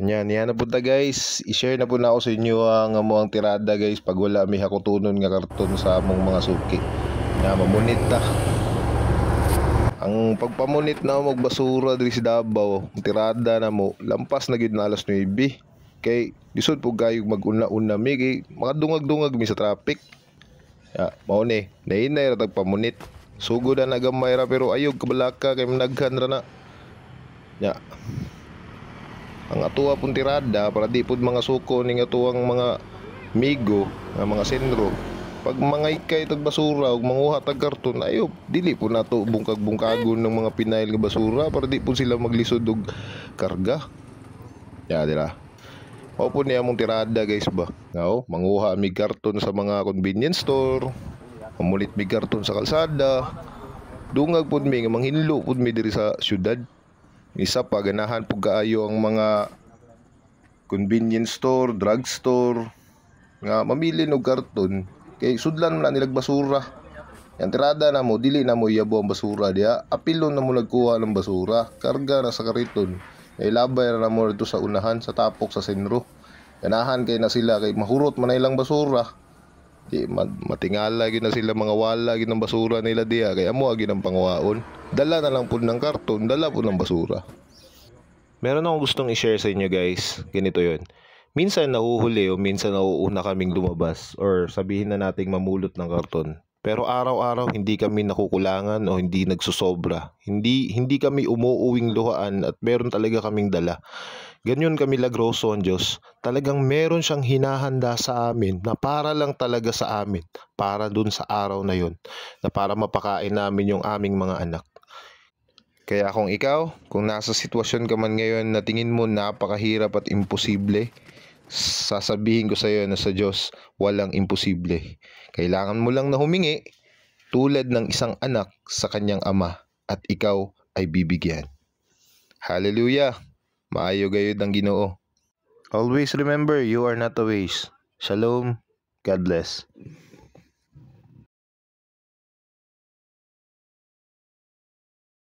Yan na po ta guys. I-share na po na ako sa inyo ang amuang tirada guys pag wala may hakutunon nga karton sa among mga suki. Na mamunit ta. Ang pagpamunit na mo basura diri sa Davao, tirada na mo lampas na gid na alas 9. Kay lisod po gayog mag-una-una mi kay makadungag-dungag mi sa traffic. Ya, mao ni, nainay ra tag pamunit. Sugod na nagamay ra pero ayog kabalaka kay managhan ra na. Ya. Ang atuwa pong tirada para di pud mga suko ning atuwang mga migo, mga senro. Pag mga ikay tag basura ug manguha tag karton ayo dili po nato bungkag-bungkagon ng mga pinail nga basura para di po sila maglisod og karga. Ya dira. Mao po niya mong tirada guys ba. Ngao, manguha mi karton sa mga convenience store. Mamulit mi karton sa kalsada. Dungag pud mi nga manghinlo pud mi diri sa syudad. Isa pa ganahan po kaayo ang mga convenience store, drugstore nga mamili og karton kay sudlan man nilag basura. Yang tirada na mo dili na mo iyabo ang basura diha. Apilon na mo nagkuha ng basura, karga na sa kariton. Kay labay na mo dito sa unahan sa tapok sa senro. Ganahan kay na sila kay mahurot man ilang basura. Di matingala gyud na sila mga wala gyud ng basura nila diha kay amo gyud ang pangwaon. Dala na lang pud ng karton, dala pud ng basura. Meron akong gustong i-share sa inyo guys. Ganito 'yon. Minsan nahuhuli o minsan nauuna kaming lumabas or sabihin na nating mamulot ng karton. Pero araw-araw hindi kami nakukulangan o hindi nagsusobra. Hindi kami umuuwing luhaan at meron talaga kaming dala. Ganyan kami lagroso ang Diyos. Talagang meron siyang hinahanda sa amin na para lang talaga sa amin. Para dun sa araw na yon. Na para mapakain namin yung aming mga anak. Kaya kung ikaw, kung nasa sitwasyon ka man ngayon na tingin mo napakahirap at imposible, sasabihin ko sa iyo na sa Diyos walang imposible. Kailangan mo lang na humingi tulad ng isang anak sa kanyang ama at ikaw ay bibigyan. Hallelujah! Maayo gayud ang Ginoo. Always remember, you are not a waste. Shalom. God bless.